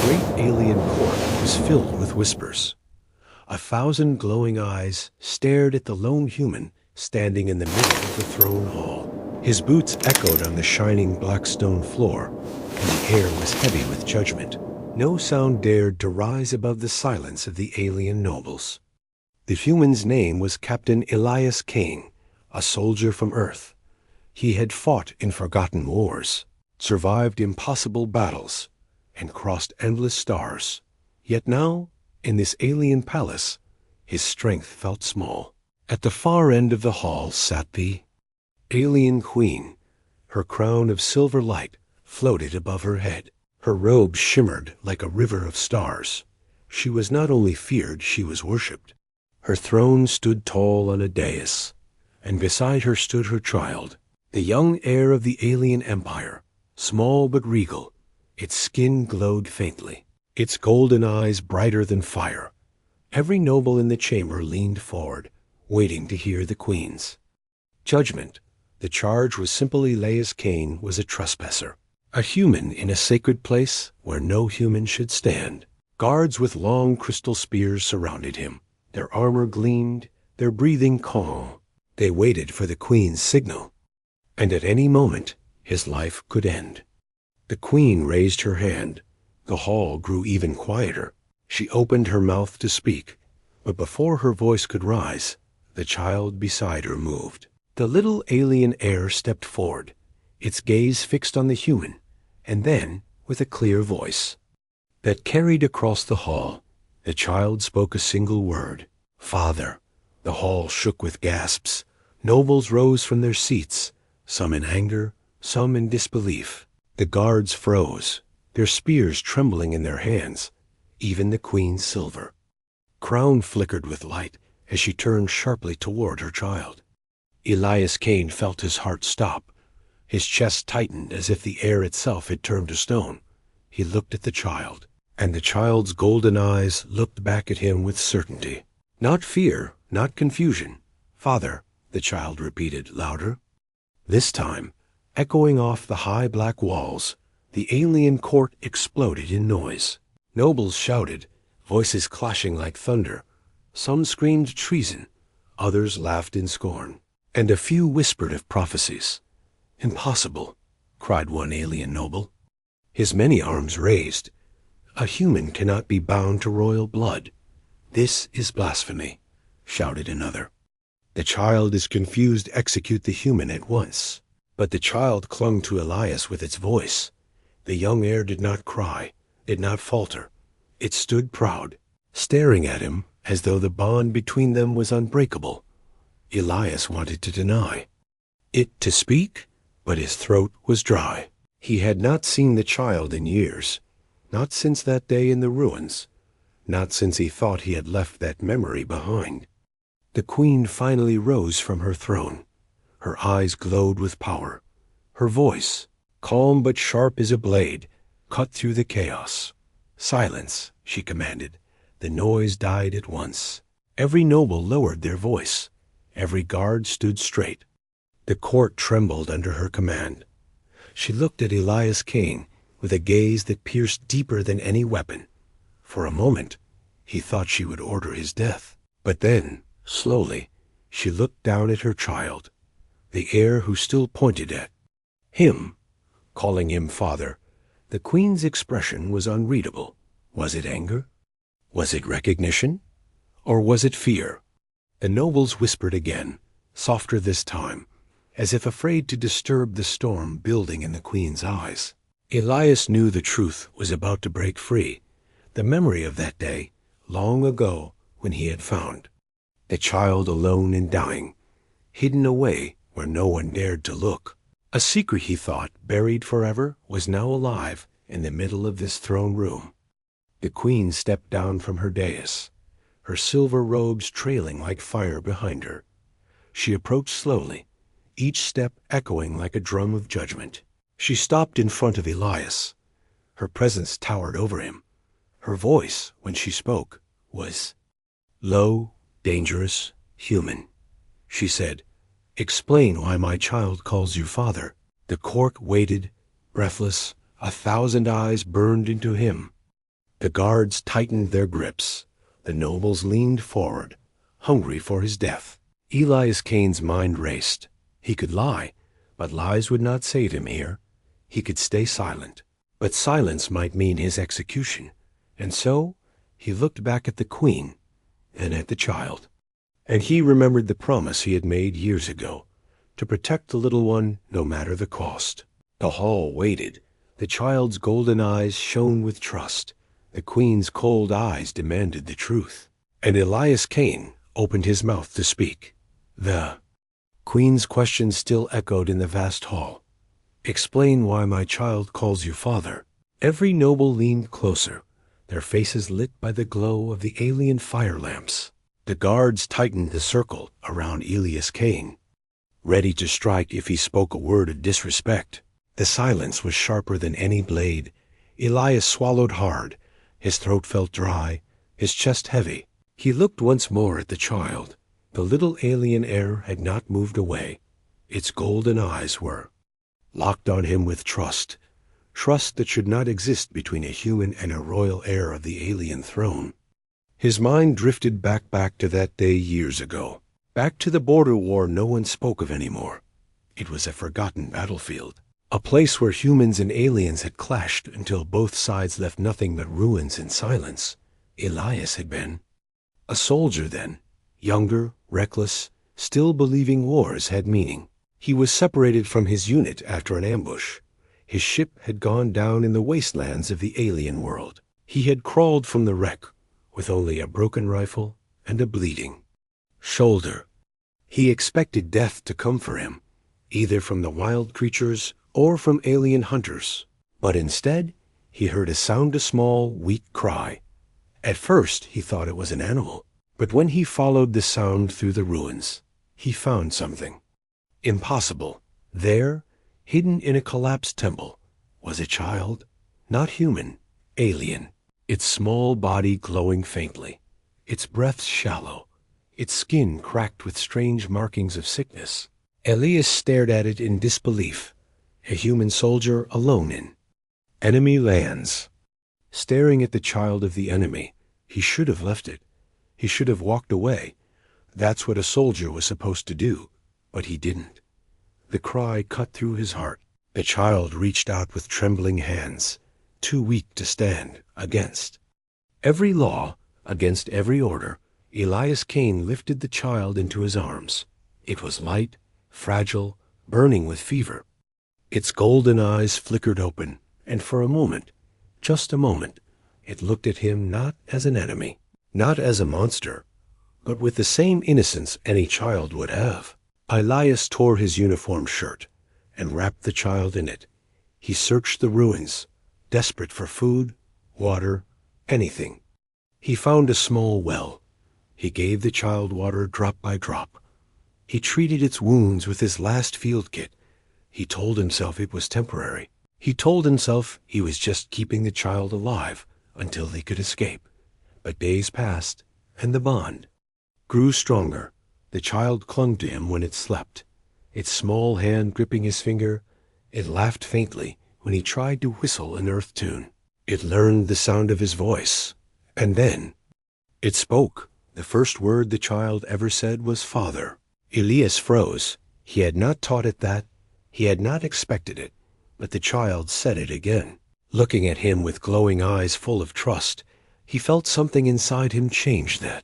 great alien court was filled with whispers. 1,000 glowing eyes stared at the lone human standing in the middle of the throne hall. His boots echoed on the shining black stone floor, and the air was heavy with judgment. No sound dared to rise above the silence of the alien nobles. The human's name was Captain Elias Kane, a soldier from Earth. He had fought in forgotten wars, survived impossible battles, and crossed endless stars. Yet now, in this alien palace, his strength felt small. At the far end of the hall sat the alien queen. Her crown of silver light floated above her head. Her robe shimmered like a river of stars. She was not only feared, she was worshipped. Her throne stood tall on a dais, and beside her stood her child, the young heir of the alien empire, small but regal. Its skin glowed faintly, its golden eyes brighter than fire. Every noble in the chamber leaned forward, waiting to hear the queen's judgment. The charge was simple: Elias Kane was a trespasser, a human in a sacred place where no human should stand. Guards with long crystal spears surrounded him. Their armor gleamed, their breathing calm. They waited for the queen's signal, and at any moment his life could end. The queen raised her hand. The hall grew even quieter. She opened her mouth to speak, but before her voice could rise, the child beside her moved. The little alien heir stepped forward, its gaze fixed on the human, and then, with a clear voice that carried across the hall, the child spoke a single word: "Father." The hall shook with gasps. Nobles rose from their seats, some in anger, some in disbelief. The guards froze, their spears trembling in their hands. Even the queen's silver crown flickered with light as she turned sharply toward her child. Elias Kane felt his heart stop. His chest tightened as if the air itself had turned to stone. He looked at the child, and the child's golden eyes looked back at him with certainty. Not fear, not confusion. "Father," the child repeated louder. This time, echoing off the high black walls, the alien court exploded in noise. Nobles shouted, voices clashing like thunder. Some screamed treason, others laughed in scorn, and a few whispered of prophecies. "Impossible," cried one alien noble, his many arms raised. "A human cannot be bound to royal blood." "This is blasphemy," shouted another. "The child is confused. Execute the human at once." But the child clung to Elias with its voice. The young heir did not cry, did not falter. It stood proud, staring at him as though the bond between them was unbreakable. Elias wanted to deny it, to speak, but his throat was dry. He had not seen the child in years, not since that day in the ruins, not since he thought he had left that memory behind. The queen finally rose from her throne. Her eyes glowed with power. Her voice, calm but sharp as a blade, cut through the chaos. "Silence," she commanded. The noise died at once. Every noble lowered their voice. Every guard stood straight. The court trembled under her command. She looked at Elias Kane with a gaze that pierced deeper than any weapon. For a moment, he thought she would order his death. But then, slowly, she looked down at her child, the heir who still pointed at him, calling him father. The queen's expression was unreadable. Was it anger? Was it recognition? Or was it fear? The nobles whispered again, softer this time, as if afraid to disturb the storm building in the queen's eyes. Elias knew the truth was about to break free, the memory of that day, long ago, when he had found the child alone and dying, hidden away where no one dared to look. A secret, he thought, buried forever, was now alive in the middle of this throne room. The queen stepped down from her dais, her silver robes trailing like fire behind her. She approached slowly, each step echoing like a drum of judgment. She stopped in front of Elias. Her presence towered over him. Her voice, when she spoke, was low, dangerous, human. She said, "Explain why my child calls you father." The court waited, breathless. 1,000 eyes burned into him. The guards tightened their grips. The nobles leaned forward, hungry for his death. Elias Cain's mind raced. He could lie, but lies would not save him here. He could stay silent, but silence might mean his execution. And so he looked back at the queen and at the child. And he remembered the promise he had made years ago, to protect the little one no matter the cost. The hall waited. The child's golden eyes shone with trust. The queen's cold eyes demanded the truth. And Elias Cain opened his mouth to speak. The queen's question still echoed in the vast hall. "Explain why my child calls you father." Every noble leaned closer, their faces lit by the glow of the alien fire lamps. The guards tightened the circle around Elias Cain, ready to strike if he spoke a word of disrespect. The silence was sharper than any blade. Elias swallowed hard. His throat felt dry, his chest heavy. He looked once more at the child. The little alien heir had not moved away. Its golden eyes were locked on him with trust, trust that should not exist between a human and a royal heir of the alien throne. His mind drifted back to that day years ago, back to the border war no one spoke of anymore. It was a forgotten battlefield, a place where humans and aliens had clashed until both sides left nothing but ruins and silence. Elias had been a soldier then, younger, reckless, still believing wars had meaning. He was separated from his unit after an ambush. His ship had gone down in the wastelands of the alien world. He had crawled from the wreck with only a broken rifle and a bleeding shoulder. He expected death to come for him, either from the wild creatures or from alien hunters. But instead, he heard a small, weak cry. At first, he thought it was an animal, but when he followed the sound through the ruins, he found something impossible. There, hidden in a collapsed temple, was a child, not human, alien, its small body glowing faintly, its breath shallow, its skin cracked with strange markings of sickness. Elias stared at it in disbelief. A human soldier alone in enemy lands. Staring at the child of the enemy, he should have left it. He should have walked away. That's what a soldier was supposed to do, but he didn't. The cry cut through his heart. The child reached out with trembling hands, too weak to stand against every law, against every order. Elias Cain lifted the child into his arms. It was light, fragile, burning with fever. Its golden eyes flickered open, and for a moment, just a moment, it looked at him not as an enemy, not as a monster, but with the same innocence any child would have. Elias tore his uniform shirt and wrapped the child in it. He searched the ruins, desperate for food, water, anything. He found a small well. He gave the child water drop by drop. He treated its wounds with his last field kit. He told himself it was temporary. He told himself he was just keeping the child alive until they could escape. But days passed, and the bond grew stronger. The child clung to him when it slept, its small hand gripping his finger. It laughed faintly when he tried to whistle an earth tune. It learned the sound of his voice, and then it spoke. The first word the child ever said was "Father." Elias froze. He had not taught it that. He had not expected it, but the child said it again. Looking at him with glowing eyes full of trust, he felt something inside him change that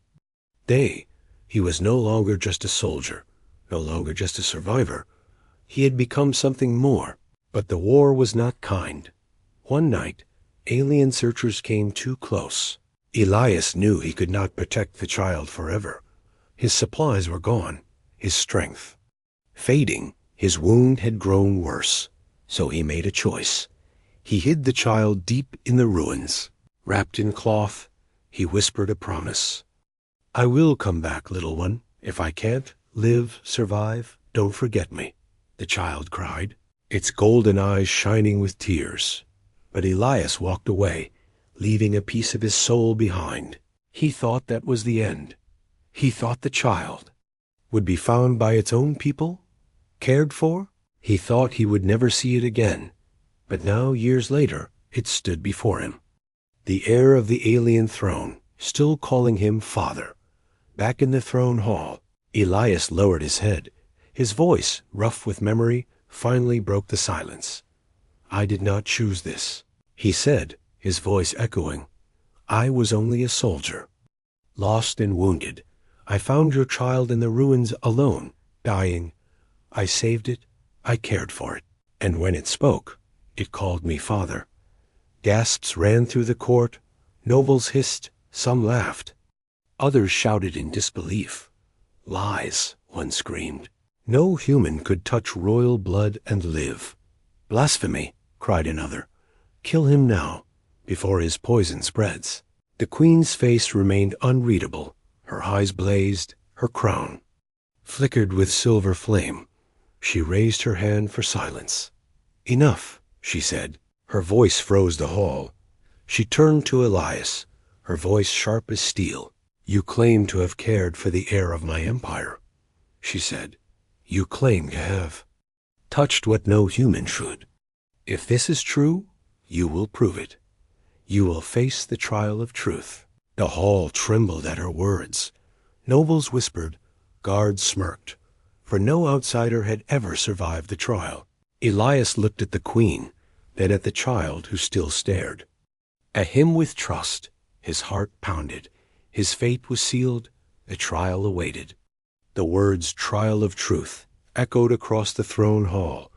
day. He was no longer just a soldier, no longer just a survivor. He had become something more. But the war was not kind. One night, alien searchers came too close. Elias knew he could not protect the child forever. His supplies were gone, his strength fading. His wound had grown worse, so he made a choice. He hid the child deep in the ruins. Wrapped in cloth, he whispered a promise. "I will come back, little one. If I can't live, survive, don't forget me," the child cried, its golden eyes shining with tears. But Elias walked away, leaving a piece of his soul behind. He thought that was the end. He thought the child would be found by its own people, cared for. He thought he would never see it again. But now, years later, it stood before him. The heir of the alien throne, still calling him father. Back in the throne hall, Elias lowered his head. His voice, rough with memory, finally broke the silence. "I did not choose this," he said, his voice echoing. "I was only a soldier. Lost and wounded, I found your child in the ruins alone, dying. I saved it, I cared for it. And when it spoke, it called me father." Gasps ran through the court. Nobles hissed, some laughed. Others shouted in disbelief. "Lies," one screamed. "No human could touch royal blood and live." "Blasphemy," cried another. "Kill him now, before his poison spreads." The queen's face remained unreadable. Her eyes blazed, her crown flickered with silver flame. She raised her hand for silence. "Enough," she said. Her voice froze the hall. She turned to Elias, her voice sharp as steel. "You claim to have cared for the heir of my empire," she said. "You claim to have touched what no human should. If this is true, you will prove it. You will face the trial of truth." The hall trembled at her words. Nobles whispered, guards smirked, for no outsider had ever survived the trial. Elias looked at the queen, then at the child who still stared. At him with trust, his heart pounded. His fate was sealed, the trial awaited. The words "trial of truth" echoed across the throne hall.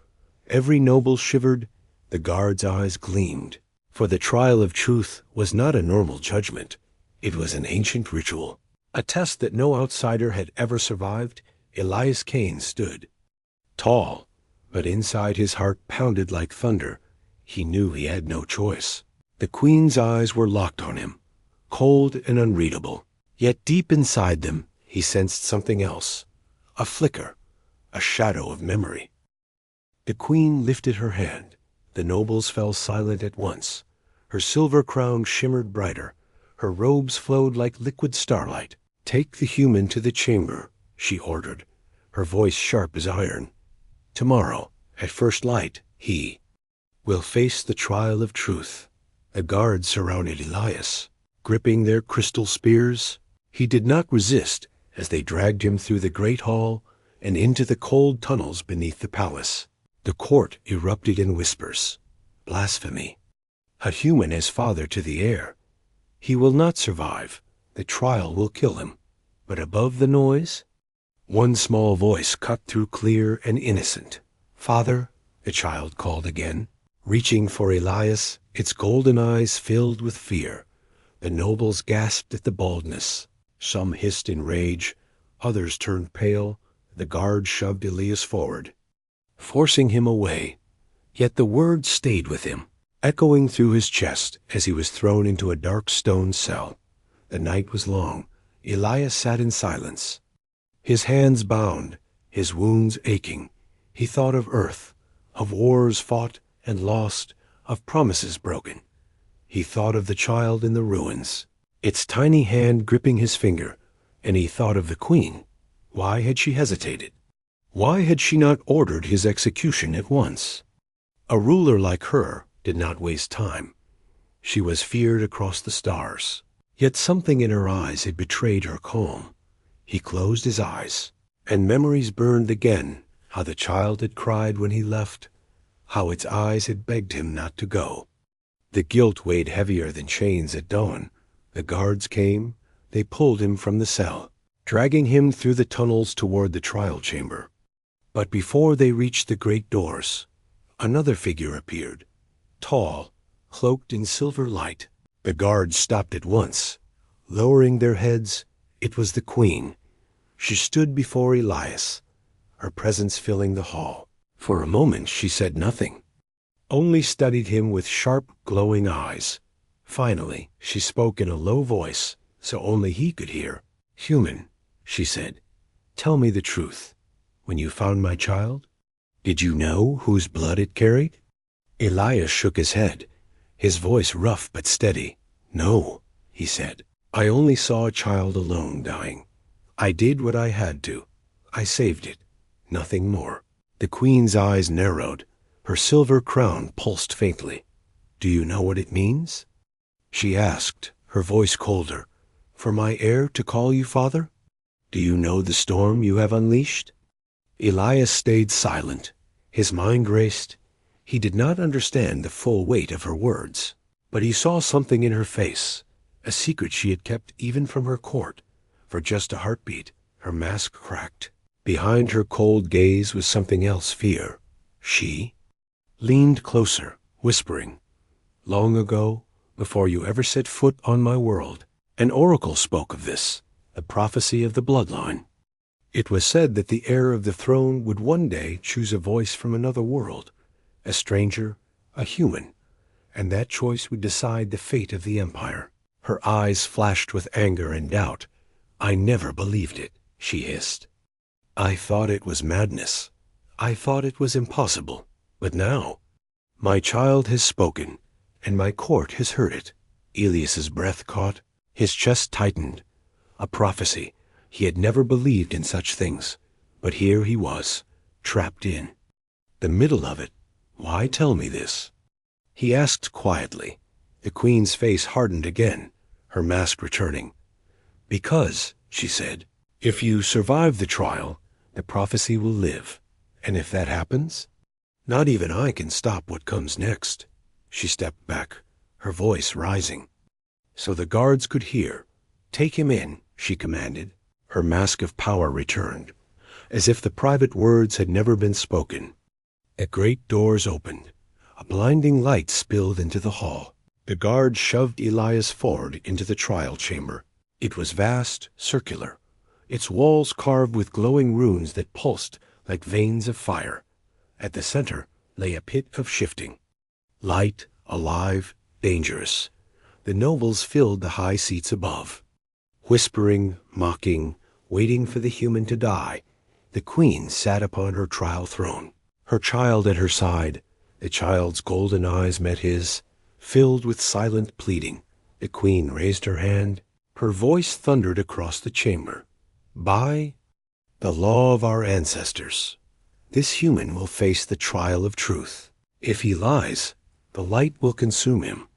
Every noble shivered, the guards' eyes gleamed. For the trial of truth was not a normal judgment. It was an ancient ritual, a test that no outsider had ever survived. Elias Cain stood, tall, but inside his heart pounded like thunder. He knew he had no choice. The queen's eyes were locked on him, cold and unreadable. Yet deep inside them, he sensed something else, a flicker, a shadow of memory. The queen lifted her hand. The nobles fell silent at once. Her silver crown shimmered brighter. Her robes flowed like liquid starlight. "Take the human to the chamber," she ordered, her voice sharp as iron. "Tomorrow, at first light, he will face the trial of truth." The guards surrounded Elias, gripping their crystal spears. He did not resist as they dragged him through the great hall and into the cold tunnels beneath the palace. The court erupted in whispers. Blasphemy. A human as father to the heir. He will not survive. The trial will kill him. But above the noise, one small voice cut through clear and innocent. "Father," the child called again, reaching for Elias, its golden eyes filled with fear. The nobles gasped at the boldness. Some hissed in rage. Others turned pale. The guards shoved Elias forward, forcing him away. Yet the words stayed with him, echoing through his chest as he was thrown into a dark stone cell. The night was long. Elias sat in silence, his hands bound, his wounds aching. He thought of Earth, of wars fought and lost, of promises broken. He thought of the child in the ruins, its tiny hand gripping his finger, and he thought of the queen. Why had she hesitated? Why had she not ordered his execution at once? A ruler like her did not waste time. She was feared across the stars. Yet something in her eyes had betrayed her calm. He closed his eyes, and memories burned again, how the child had cried when he left, how its eyes had begged him not to go. The guilt weighed heavier than chains at dawn. The guards came. They pulled him from the cell, dragging him through the tunnels toward the trial chamber. But before they reached the great doors, another figure appeared, tall, cloaked in silver light. The guards stopped at once. Lowering their heads, it was the queen. She stood before Elias, her presence filling the hall. For a moment she said nothing, only studied him with sharp, glowing eyes. Finally, she spoke in a low voice, so only he could hear. "Human," she said, "tell me the truth. When you found my child, did you know whose blood it carried?" Elias shook his head, his voice rough but steady. "No," he said. "I only saw a child alone dying. I did what I had to. I saved it. Nothing more." The queen's eyes narrowed. Her silver crown pulsed faintly. "Do you know what it means?" she asked, her voice colder. "For my heir to call you father? Do you know the storm you have unleashed?" Elias stayed silent. His mind raced. He did not understand the full weight of her words, but he saw something in her face, a secret she had kept even from her court. For just a heartbeat, her mask cracked. Behind her cold gaze was something else, fear. She leaned closer, whispering, "Long ago, before you ever set foot on my world, an oracle spoke of this, the prophecy of the bloodline. It was said that the heir of the throne would one day choose a voice from another world, a stranger, a human, and that choice would decide the fate of the empire." Her eyes flashed with anger and doubt. "I never believed it," she hissed. "I thought it was madness. I thought it was impossible. But now, my child has spoken, and my court has heard it." Elias's breath caught. His chest tightened. A prophecy. He had never believed in such things. But here he was, trapped in the middle of it. "Why tell me this?" he asked quietly. The queen's face hardened again, her mask returning. "Because," she said, "if you survive the trial, the prophecy will live. And if that happens, not even I can stop what comes next." She stepped back, her voice rising, so the guards could hear. "Take him in," she commanded. Her mask of power returned, as if the private words had never been spoken. The great doors opened. A blinding light spilled into the hall. The guards shoved Elias forward into the trial chamber. It was vast, circular, its walls carved with glowing runes that pulsed like veins of fire. At the center lay a pit of shifting. Light, alive, dangerous. The nobles filled the high seats above. Whispering, mocking, waiting for the human to die, the queen sat upon her trial throne, her child at her side. The child's golden eyes met his, filled with silent pleading. The queen raised her hand. Her voice thundered across the chamber. "By the law of our ancestors, this human will face the trial of truth. If he lies, the light will consume him.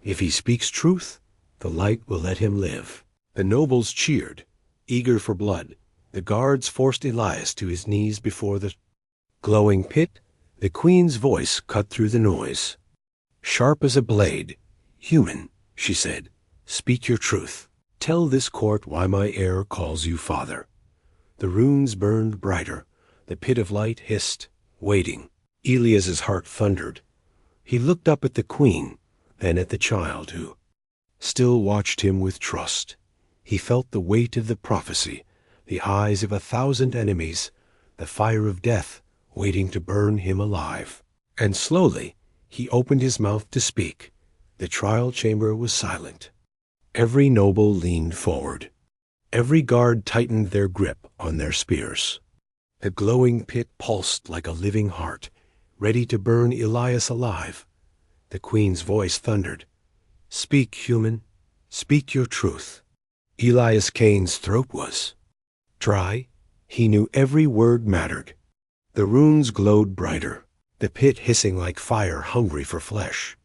If he speaks truth, the light will let him live." The nobles cheered, eager for blood. The guards forced Elias to his knees before the glowing pit. The queen's voice cut through the noise. Sharp as a blade. "Human," she said, "speak your truth. Tell this court why my heir calls you father." The runes burned brighter. The pit of light hissed, waiting. Elias's heart thundered. He looked up at the queen, then at the child who still watched him with trust. He felt the weight of the prophecy, the eyes of 1,000 enemies, the fire of death waiting to burn him alive. And slowly he opened his mouth to speak. The trial chamber was silent. Every noble leaned forward. Every guard tightened their grip on their spears. The glowing pit pulsed like a living heart, ready to burn Elias alive. The queen's voice thundered, "Speak, human. Speak your truth." Elias Kane's throat was dry. He knew every word mattered. The runes glowed brighter, the pit hissing like fire hungry for flesh.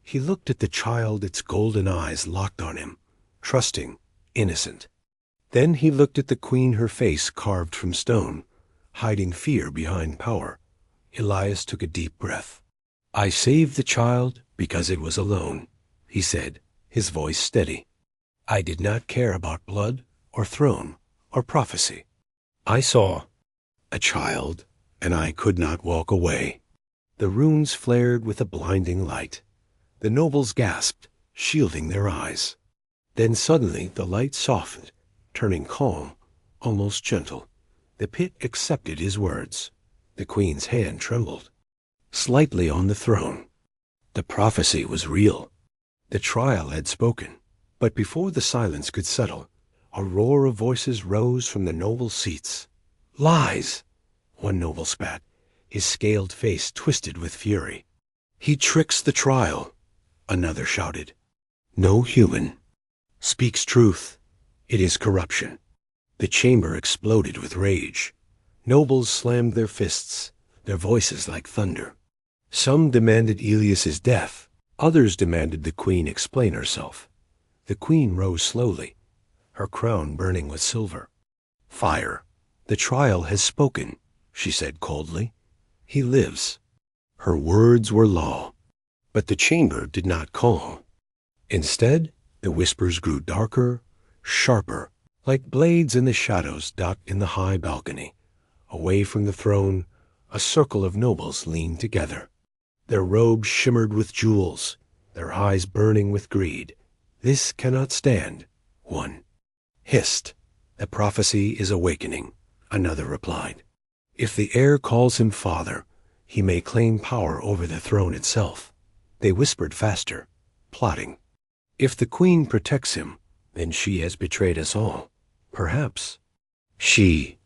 He looked at the child, its golden eyes locked on him, trusting, innocent. Then he looked at the queen, her face carved from stone, hiding fear behind power. Elias took a deep breath. "I saved the child because it was alone," he said, his voice steady. "I did not care about blood or throne or prophecy. I saw a child, and I could not walk away." The runes flared with a blinding light. The nobles gasped, shielding their eyes. Then suddenly the light softened, turning calm, almost gentle. The pit accepted his words. The queen's hand trembled slightly on the throne. The prophecy was real. The trial had spoken. But before the silence could settle, a roar of voices rose from the noble seats. "Lies!" one noble spat, his scaled face twisted with fury. "He tricks the trial," another shouted. "No human speaks truth. It is corruption." The chamber exploded with rage. Nobles slammed their fists, their voices like thunder. Some demanded Elias's death, Others demanded the queen explain herself. The queen rose slowly, her crown burning with silver. "Fire, the trial has spoken," she said coldly. "He lives." Her words were law. But the chamber did not calm. Instead, the whispers grew darker, sharper, like blades in the shadows dot in the high balcony. Away from the throne, a circle of nobles leaned together. Their robes shimmered with jewels, their eyes burning with greed. "This cannot stand," one hissed. "The prophecy is awakening," another replied. "If the heir calls him father, he may claim power over the throne itself." They whispered faster, plotting. "If the queen protects him, then she has betrayed us all. Perhaps she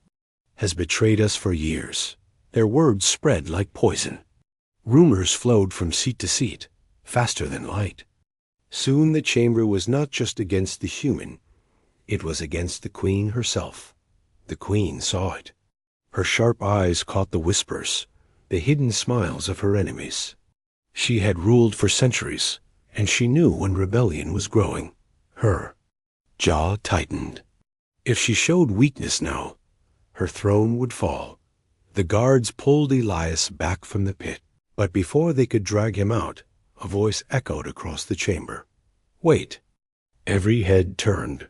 has betrayed us for years." Their words spread like poison. Rumors flowed from seat to seat, faster than light. Soon the chamber was not just against the human, it was against the queen herself. The queen saw it. Her sharp eyes caught the whispers, the hidden smiles of her enemies. She had ruled for centuries, and she knew when rebellion was growing. Her jaw tightened. If she showed weakness now, her throne would fall. The guards pulled Elias back from the pit, but before they could drag him out, a voice echoed across the chamber. "Wait." Every head turned.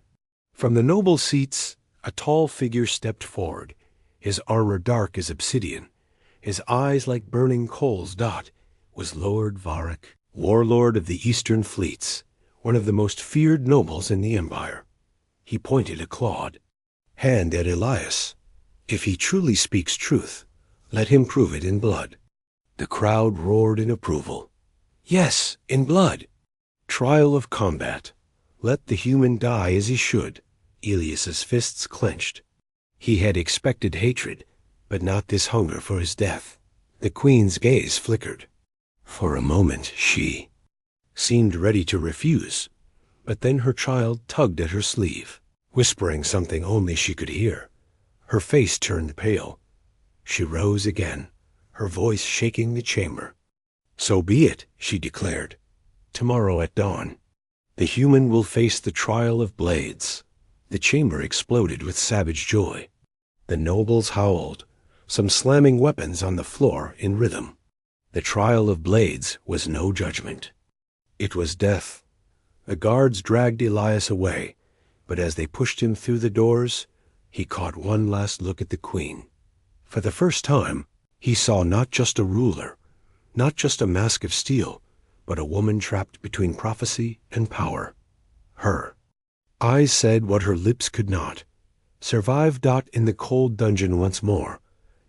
From the noble seats, a tall figure stepped forward, his armor dark as obsidian, his eyes like burning coals. Was Lord Varric, warlord of the eastern fleets, one of the most feared nobles in the empire. He pointed a clawed hand at Elias. "If he truly speaks truth, let him prove it in blood." The crowd roared in approval. "Yes, in blood." Trial of combat. Let the human die as he should. Elias's fists clenched. He had expected hatred, but not this hunger for his death. The queen's gaze flickered. For a moment she seemed ready to refuse, but then her child tugged at her sleeve, whispering something only she could hear. Her face turned pale. She rose again, her voice shaking the chamber. "So be it," she declared. "Tomorrow at dawn, the human will face the trial of blades." The chamber exploded with savage joy. The nobles howled, some slamming weapons on the floor in rhythm. The trial of blades was no judgment. It was death. The guards dragged Elias away, but as they pushed him through the doors, he caught one last look at the queen. For the first time, he saw not just a ruler, not just a mask of steel, but a woman trapped between prophecy and power. Her eyes said what her lips could not. Survive. In the cold dungeon once more,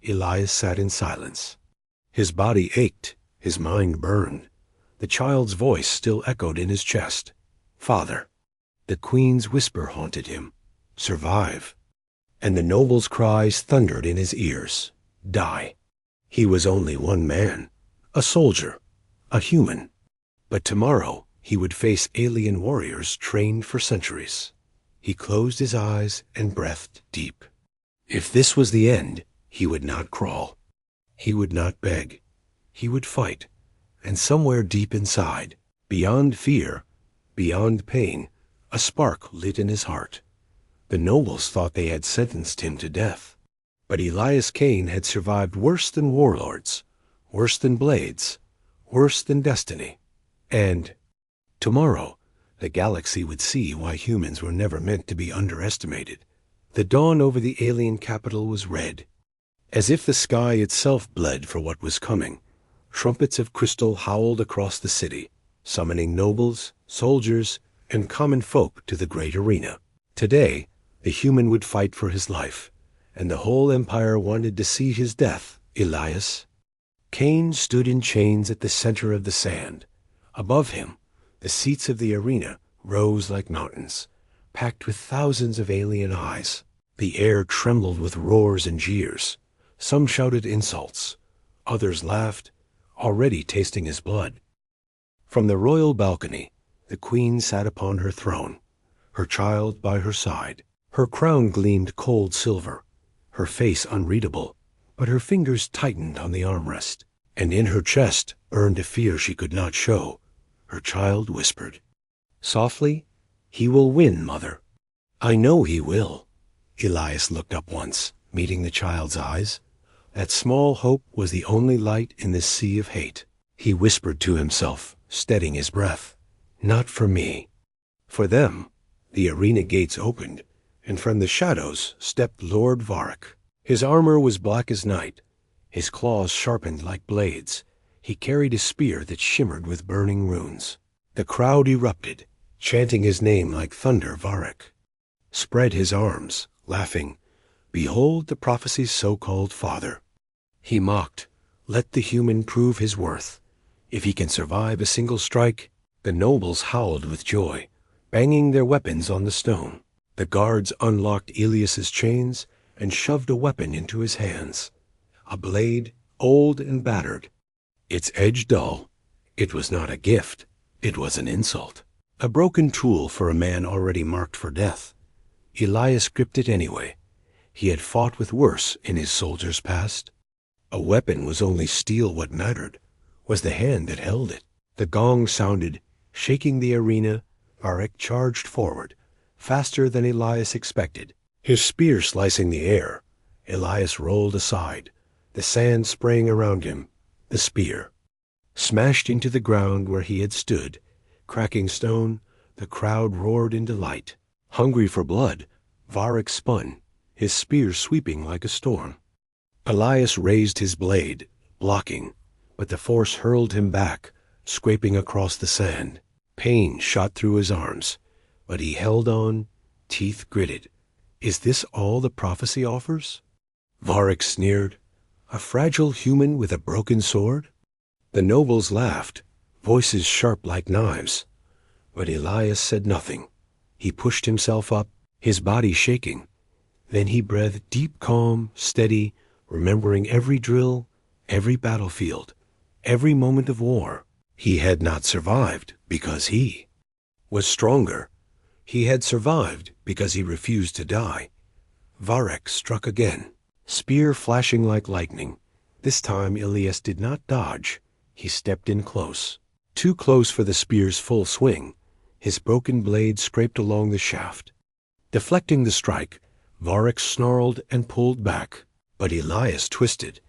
Elias sat in silence. His body ached, his mind burned. The child's voice still echoed in his chest. "Father." The queen's whisper haunted him. "Survive." And the noble's cries thundered in his ears. "Die." He was only one man, a soldier, a human. But tomorrow he would face alien warriors trained for centuries. He closed his eyes and breathed deep. If this was the end, he would not crawl. He would not beg. He would fight. And somewhere deep inside, beyond fear, beyond pain, a spark lit in his heart. The nobles thought they had sentenced him to death. But Elias Cain had survived worse than warlords, worse than blades, worse than destiny. And tomorrow, the galaxy would see why humans were never meant to be underestimated. The dawn over the alien capital was red, as if the sky itself bled for what was coming. Trumpets of crystal howled across the city, summoning nobles, soldiers, and common folk to the great arena. Today, the human would fight for his life, and the whole empire wanted to see his death. Elias Cain stood in chains at the center of the sand. Above him, the seats of the arena rose like mountains, packed with thousands of alien eyes. The air trembled with roars and jeers. Some shouted insults, others laughed, already tasting his blood. From the royal balcony, the queen sat upon her throne, her child by her side. Her crown gleamed cold silver, her face unreadable, but her fingers tightened on the armrest, and in her chest burned a fear she could not show. her child whispered. Softly, "He will win, Mother." "I know he will." Elias looked up once, meeting the child's eyes. That small hope was the only light in this sea of hate. He whispered to himself, steadying his breath, "Not for me." For them, the arena gates opened, and from the shadows stepped Lord Varric. His armor was black as night, his claws sharpened like blades. He carried a spear that shimmered with burning runes. The crowd erupted, chanting his name like thunder. Varric spread his arms, laughing, "Behold the prophecy's so-called father." He mocked, "Let the human prove his worth. If he can survive a single strike." The nobles howled with joy, banging their weapons on the stone. The guards unlocked Elias's chains and shoved a weapon into his hands. A blade, old and battered, its edge dull. It was not a gift, it was an insult. A broken tool for a man already marked for death. Elias gripped it anyway. He had fought with worse in his soldier's past. A weapon was only steel. What mattered was the hand that held it. The gong sounded, shaking the arena. Varric charged forward, faster than Elias expected, his spear slicing the air. Elias rolled aside, the sand spraying around him. The spear smashed into the ground where he had stood, cracking stone. The crowd roared in delight. Hungry for blood, Varric spun, his spear sweeping like a storm. Elias raised his blade, blocking, but the force hurled him back, scraping across the sand. Pain shot through his arms, but he held on, teeth gritted. Is this all the prophecy offers? Varric sneered. A fragile human with a broken sword? The nobles laughed, voices sharp like knives. But Elias said nothing. He pushed himself up, his body shaking. Then he breathed deep, calm, steady, remembering every drill, every battlefield, every moment of war. He had not survived because he was stronger. He had survived because he refused to die. Varric struck again, spear flashing like lightning. This time Elias did not dodge. He stepped in close, too close for the spear's full swing. His broken blade scraped along the shaft. Deflecting the strike, Varric snarled and pulled back. But Elias twisted.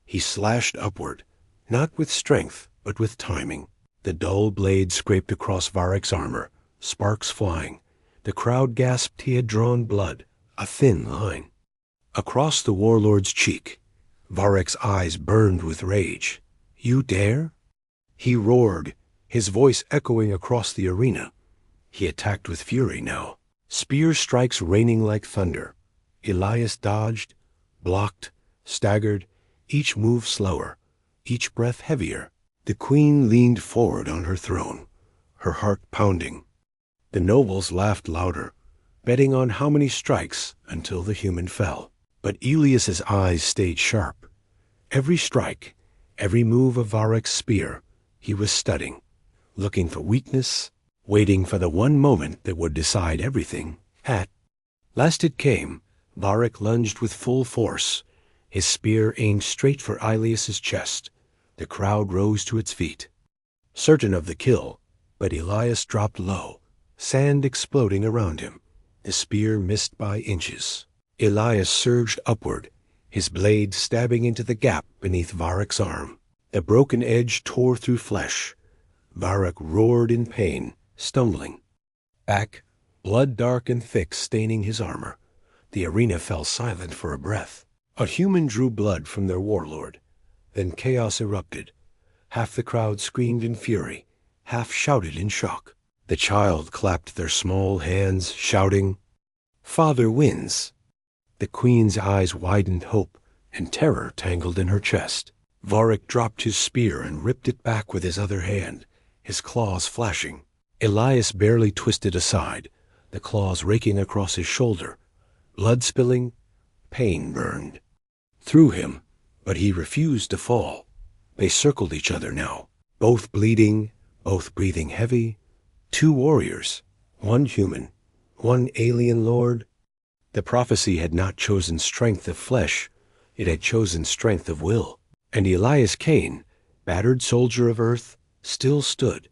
He slashed upward, not with strength, but with timing. The dull blade scraped across Varric's armor, sparks flying. The crowd gasped. He had drawn blood, a thin line. Across the warlord's cheek, Varric's eyes burned with rage. "You dare?" He roared, his voice echoing across the arena. He attacked with fury now, spear strikes raining like thunder. Elias dodged, blocked, staggered, each move slower, each breath heavier. The queen leaned forward on her throne, her heart pounding. The nobles laughed louder, betting on how many strikes until the human fell. But Elias's eyes stayed sharp. Every strike, every move of Varric's spear, he was studying, looking for weakness, waiting for the one moment that would decide everything. At last it came. Varric lunged with full force, his spear aimed straight for Elias's chest. The crowd rose to its feet, certain of the kill, but Elias dropped low, sand exploding around him. The spear missed by inches. Elias surged upward, his blade stabbing into the gap beneath Varric's arm. The broken edge tore through flesh. Varric roared in pain, stumbling back, blood dark and thick staining his armor. The arena fell silent for a breath. A human drew blood from their warlord. Then chaos erupted. Half the crowd screamed in fury, half shouted in shock. The child clapped their small hands, shouting, "Father wins." The queen's eyes widened, hope and terror tangled in her chest. Varric dropped his spear and ripped it back with his other hand, his claws flashing. Elias barely twisted aside, the claws raking across his shoulder. Blood spilling, pain burned through him, but he refused to fall. They circled each other now, both bleeding, both breathing heavy. Two warriors, one human, one alien lord. The prophecy had not chosen strength of flesh, it had chosen strength of will. And Elias Cain, battered soldier of earth, still stood,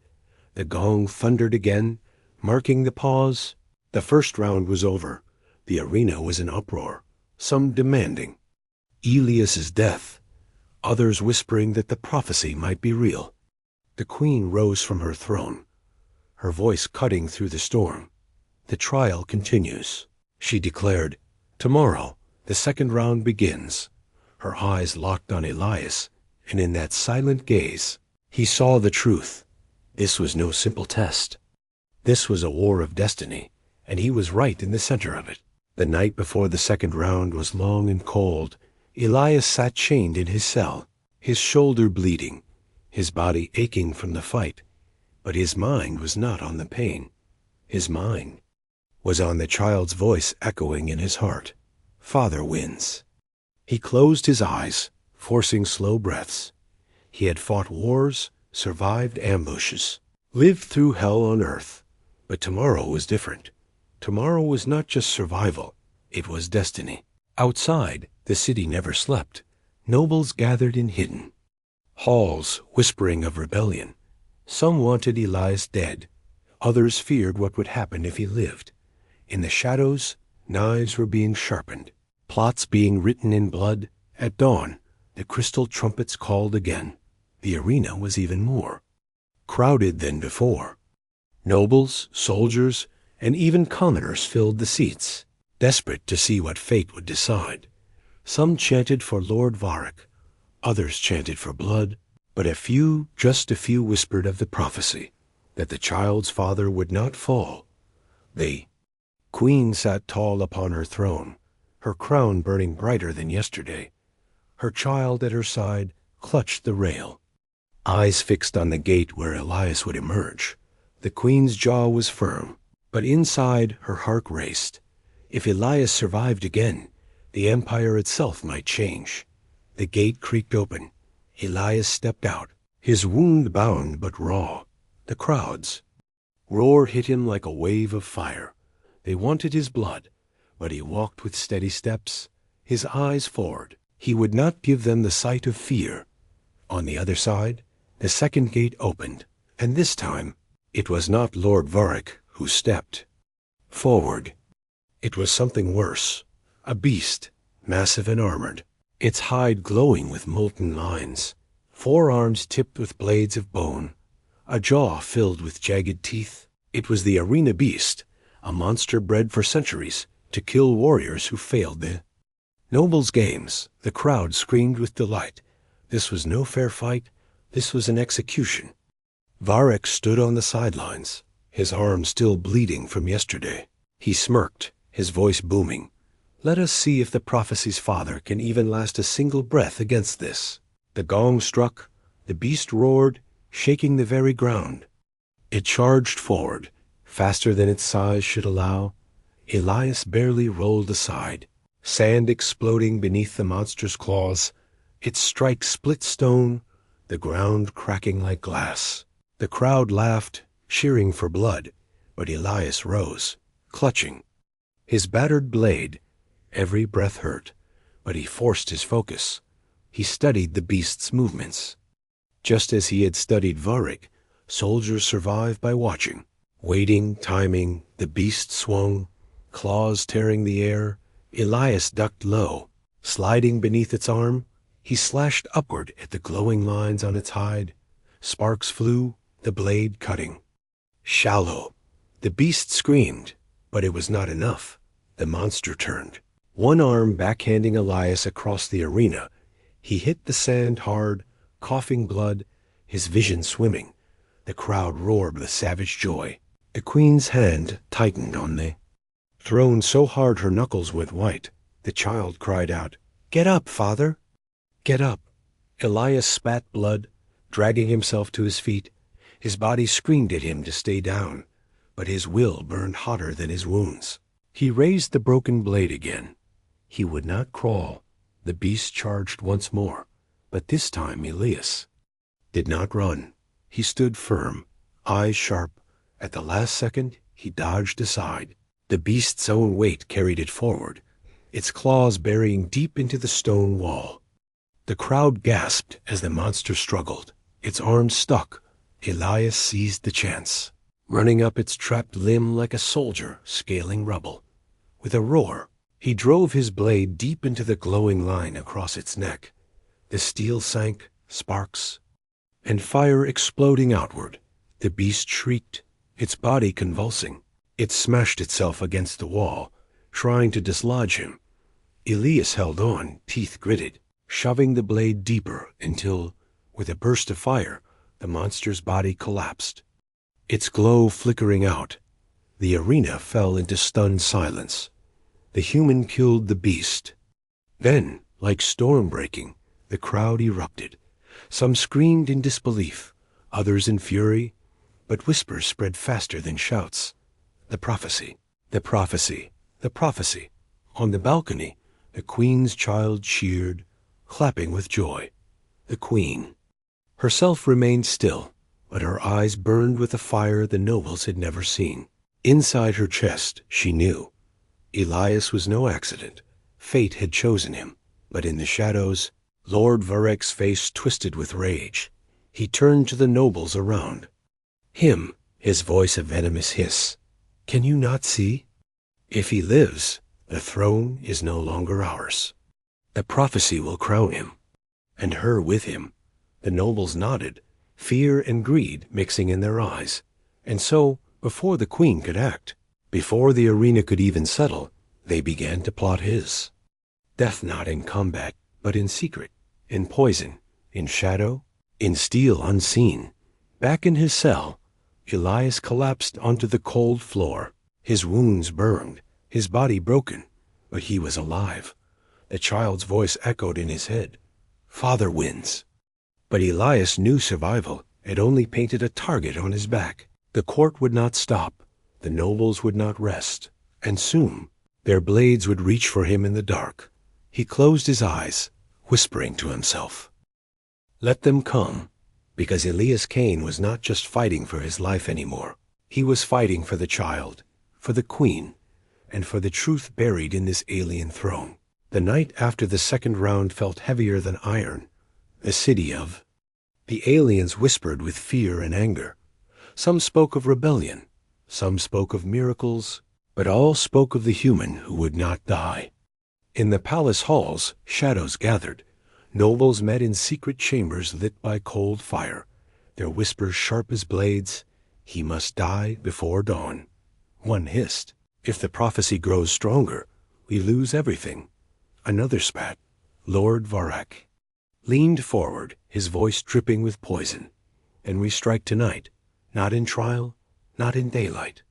The gong thundered again, marking the pause. The first round was over. The arena was in uproar, some demanding Elias's death, others whispering that the prophecy might be real. The queen rose from her throne, her voice cutting through the storm. The trial continues, she declared. Tomorrow, the second round begins. Her eyes locked on Elias, and in that silent gaze, he saw the truth. This was no simple test. This was a war of destiny, and he was right in the center of it. The night before the second round was long and cold. Elias sat chained in his cell, his shoulder bleeding, his body aching from the fight. But his mind was not on the pain. His mind was on the child's voice echoing in his heart. Father wins. He closed his eyes, forcing slow breaths. He had fought wars, survived ambushes, lived through hell on earth. But tomorrow was different. Tomorrow was not just survival, it was destiny. Outside, the city never slept. Nobles gathered in hidden halls, whispering of rebellion. Some wanted Elias dead. Others feared what would happen if he lived. In the shadows, knives were being sharpened, plots being written in blood. At dawn, the crystal trumpets called again. The arena was even more crowded than before. Nobles, soldiers, and even commoners filled the seats, desperate to see what fate would decide. Some chanted for Lord Varric, others chanted for blood, but a few, just a few, whispered of the prophecy, that the child's father would not fall. The queen sat tall upon her throne, her crown burning brighter than yesterday. Her child at her side clutched the rail, eyes fixed on the gate where Elias would emerge. The queen's jaw was firm, but inside her heart raced. If Elias survived again, the empire itself might change. The gate creaked open. Elias stepped out, his wound bound but raw. The crowd's roar hit him like a wave of fire. They wanted his blood, but he walked with steady steps, his eyes forward. He would not give them the sight of fear. On the other side, the second gate opened, and this time, it was not Lord Varric who stepped forward. It was something worse, a beast, massive and armored, its hide glowing with molten lines, forearms tipped with blades of bone, a jaw filled with jagged teeth. It was the arena beast, a monster bred for centuries to kill warriors who failed the nobles' games. The crowd screamed with delight. This was no fair fight. This was an execution. Varric stood on the sidelines, his arm still bleeding from yesterday. He smirked, his voice booming. Let us see if the prophecy's father can even last a single breath against this. The gong struck, the beast roared, shaking the very ground. It charged forward, faster than its size should allow. Elias barely rolled aside, sand exploding beneath the monster's claws. Its strike split stone, the ground cracking like glass. The crowd laughed, cheering for blood, but Elias rose, clutching his battered blade. Every breath hurt, but he forced his focus. He studied the beast's movements. Just as he had studied Varric, soldiers survive by watching. Waiting, timing, the beast swung, claws tearing the air. Elias ducked low, sliding beneath its arm. He slashed upward at the glowing lines on its hide. Sparks flew, the blade cutting. Shallow. The beast screamed, but it was not enough. The monster turned, one arm backhanding Elias across the arena. He hit the sand hard, coughing blood, his vision swimming. The crowd roared with savage joy. The queen's hand tightened on the throne so hard her knuckles went white. The child cried out, "Get up, father! Get up!" Elias spat blood, dragging himself to his feet. His body screamed at him to stay down, but his will burned hotter than his wounds. He raised the broken blade again. He would not crawl. The beast charged once more, but this time Elias did not run. He stood firm, eyes sharp. At the last second, he dodged aside. The beast's own weight carried it forward, its claws burying deep into the stone wall. The crowd gasped as the monster struggled. Its arms stuck, Elias seized the chance, running up its trapped limb like a soldier scaling rubble. With a roar, he drove his blade deep into the glowing line across its neck. The steel sank, sparks and fire exploding outward. The beast shrieked, its body convulsing. It smashed itself against the wall, trying to dislodge him. Elias held on, teeth gritted, shoving the blade deeper until, with a burst of fire, the monster's body collapsed. Its glow flickering out, the arena fell into stunned silence. The human killed the beast. Then, like storm breaking, the crowd erupted. Some screamed in disbelief, others in fury, but whispers spread faster than shouts. The prophecy, the prophecy, the prophecy. On the balcony, the queen's child cheered, clapping with joy. The queen herself remained still, but her eyes burned with a fire the nobles had never seen. Inside her chest, she knew. Elias was no accident. Fate had chosen him. But in the shadows, Lord Varek's face twisted with rage. He turned to the nobles around. Him, his voice a venomous hiss. Can you not see? If he lives, the throne is no longer ours. The prophecy will crown him, and her with him. The nobles nodded, fear and greed mixing in their eyes. And so, before the queen could act, before the arena could even settle, they began to plot his death, not in combat, but in secret, in poison, in shadow, in steel unseen. Back in his cell, Elias collapsed onto the cold floor. His wounds burned, his body broken, but he was alive. The child's voice echoed in his head. Father wins. But Elias knew survival had only painted a target on his back. The court would not stop. The nobles would not rest. And soon, their blades would reach for him in the dark. He closed his eyes, whispering to himself, "Let them come," because Elias Cain was not just fighting for his life anymore. He was fighting for the child, for the queen, and for the truth buried in this alien throne. The night after the second round felt heavier than iron. The city of the aliens whispered with fear and anger. Some spoke of rebellion, some spoke of miracles, but all spoke of the human who would not die. In the palace halls, shadows gathered. Nobles met in secret chambers lit by cold fire, their whispers sharp as blades. He must die before dawn. One hissed, "If the prophecy grows stronger, we lose everything." Another spat. Lord Varek leaned forward, his voice dripping with poison. "And we strike tonight, not in trial, not in daylight,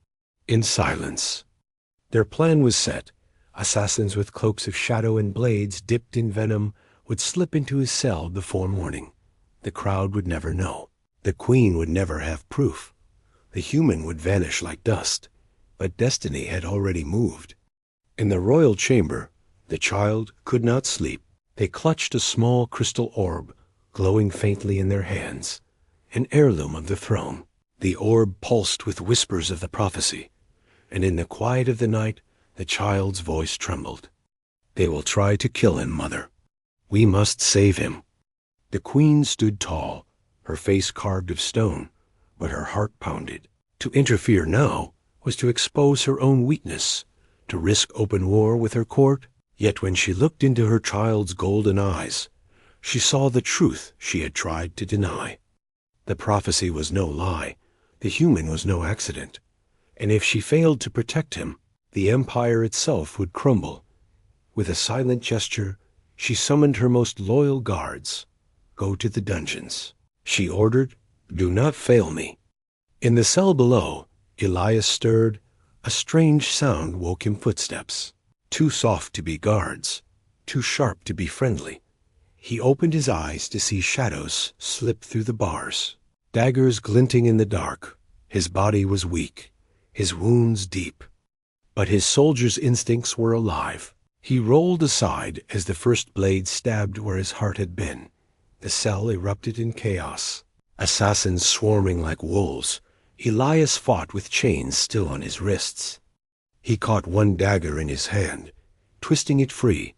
in silence." Their plan was set. Assassins with cloaks of shadow and blades dipped in venom would slip into his cell before morning. The crowd would never know. The queen would never have proof. The human would vanish like dust. But destiny had already moved. In the royal chamber, the child could not sleep. They clutched a small crystal orb, glowing faintly in their hands, an heirloom of the throne. The orb pulsed with whispers of the prophecy, and in the quiet of the night, the child's voice trembled. "They will try to kill him, mother. We must save him." The queen stood tall, her face carved of stone, but her heart pounded. To interfere now was to expose her own weakness, to risk open war with her court. Yet when she looked into her child's golden eyes, she saw the truth she had tried to deny. The prophecy was no lie. The human was no accident. And if she failed to protect him, the empire itself would crumble. With a silent gesture, she summoned her most loyal guards. "Go to the dungeons," she ordered. "Do not fail me." In the cell below, Elias stirred. A strange sound woke him. Footsteps. Too soft to be guards, too sharp to be friendly. He opened his eyes to see shadows slip through the bars, daggers glinting in the dark. His body was weak, his wounds deep, but his soldier's instincts were alive. He rolled aside as the first blade stabbed where his heart had been. The cell erupted in chaos, assassins swarming like wolves. Elias fought with chains still on his wrists. He caught one dagger in his hand, twisting it free,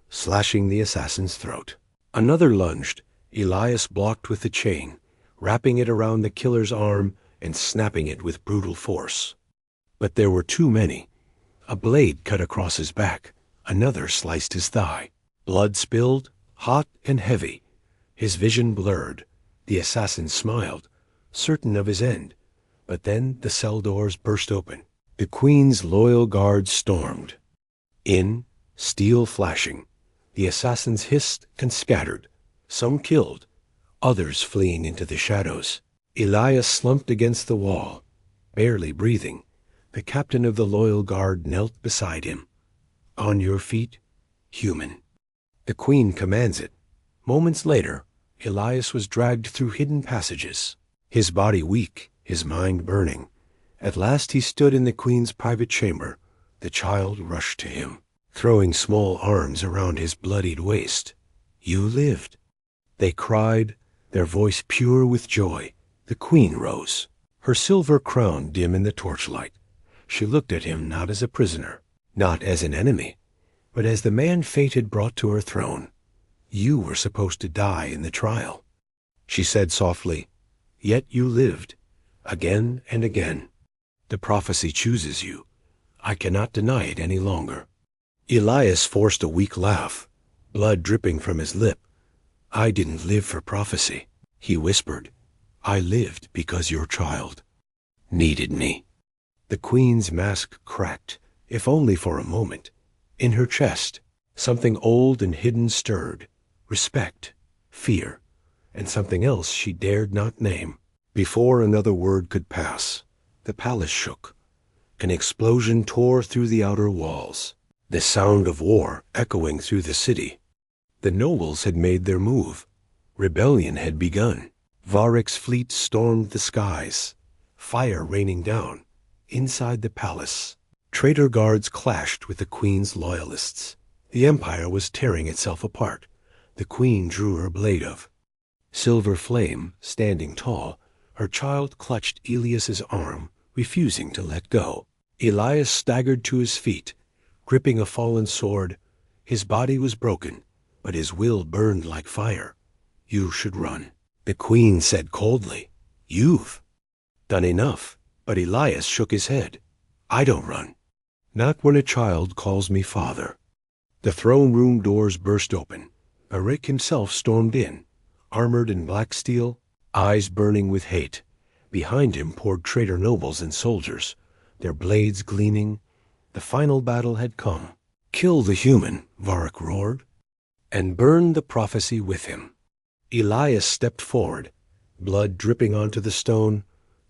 slashing the assassin's throat. Another lunged. Elias blocked with the chain, wrapping it around the killer's arm and snapping it with brutal force. But there were too many. A blade cut across his back. Another sliced his thigh. Blood spilled, hot and heavy. His vision blurred. The assassin smiled, certain of his end. But then the cell doors burst open. The Queen's loyal guards stormed. In, steel flashing, the assassins hissed and scattered, some killed, others fleeing into the shadows. Elias slumped against the wall, barely breathing. The captain of the loyal guard knelt beside him. On your feet, human. The Queen commands it. Moments later, Elias was dragged through hidden passages, his body weak, his mind burning. At last he stood in the Queen's private chamber. The child rushed to him, throwing small arms around his bloodied waist. You lived. They cried, their voice pure with joy. The Queen rose, her silver crown dim in the torchlight. She looked at him not as a prisoner, not as an enemy, but as the man fate had brought to her throne. You were supposed to die in the trial. She said softly, yet you lived, again and again. The prophecy chooses you. I cannot deny it any longer. Elias forced a weak laugh, blood dripping from his lip. I didn't live for prophecy, he whispered. I lived because your child needed me. The Queen's mask cracked, if only for a moment. In her chest, something old and hidden stirred. Respect, fear, and something else she dared not name. Before another word could pass, the palace shook. An explosion tore through the outer walls, the sound of war echoing through the city. The nobles had made their move. Rebellion had begun. Varric's fleet stormed the skies, fire raining down. Inside the palace, traitor guards clashed with the Queen's loyalists. The empire was tearing itself apart. The Queen drew her blade of silver flame, standing tall. Her child clutched Elias's arm, refusing to let go. Elias staggered to his feet, gripping a fallen sword. His body was broken, but his will burned like fire. You should run. The Queen said coldly, You've done enough. But Elias shook his head. I don't run. Not when a child calls me father. The throne room doors burst open. Barik himself stormed in, armored in black steel, eyes burning with hate. Behind him poured traitor nobles and soldiers, their blades gleaming. The final battle had come. Kill the human, Varric roared, and burn the prophecy with him. Elias stepped forward, blood dripping onto the stone.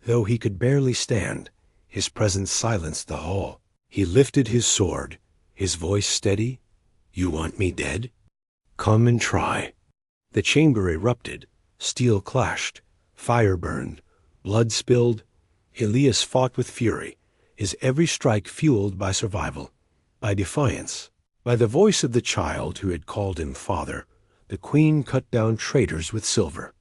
Though he could barely stand, his presence silenced the hall. He lifted his sword, his voice steady. You want me dead? Come and try. The chamber erupted, steel clashed, fire burned, blood spilled. Elias fought with fury, his every strike fueled by survival, by defiance. By the voice of the child who had called him father, the Queen cut down traitors with silver.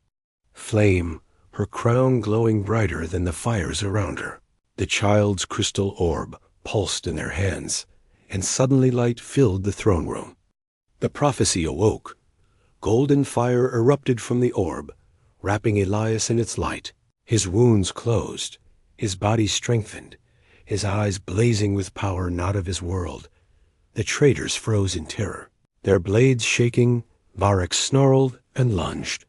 Flame, her crown glowing brighter than the fires around her. The child's crystal orb pulsed in their hands, and suddenly light filled the throne room. The prophecy awoke. Golden fire erupted from the orb, wrapping Elias in its light. His wounds closed, his body strengthened, his eyes blazing with power not of his world. The traitors froze in terror. Their blades shaking, Varric snarled and lunged.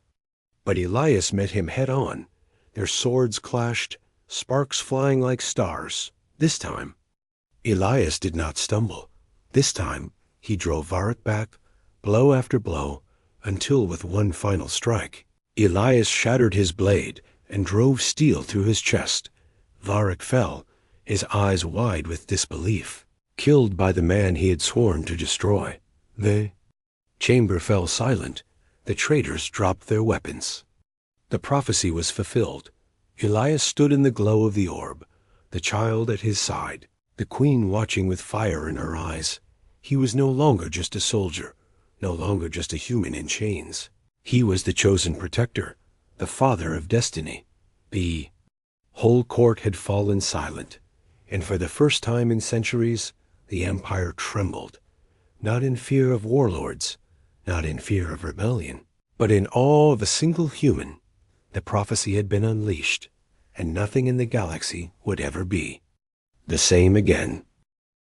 But Elias met him head-on. Their swords clashed, sparks flying like stars. This time, Elias did not stumble. This time, he drove Varric back, blow after blow, until with one final strike, Elias shattered his blade and drove steel through his chest. Varric fell, his eyes wide with disbelief, killed by the man he had sworn to destroy. The chamber fell silent. The traitors dropped their weapons. The prophecy was fulfilled. Elias stood in the glow of the orb, the child at his side, the Queen watching with fire in her eyes. He was no longer just a soldier, no longer just a human in chains. He was the chosen protector, the father of destiny. The whole court had fallen silent, and for the first time in centuries, the empire trembled, not in fear of warlords, not in fear of rebellion, but in awe of a single human, The prophecy had been unleashed, and nothing in the galaxy would ever be the same again.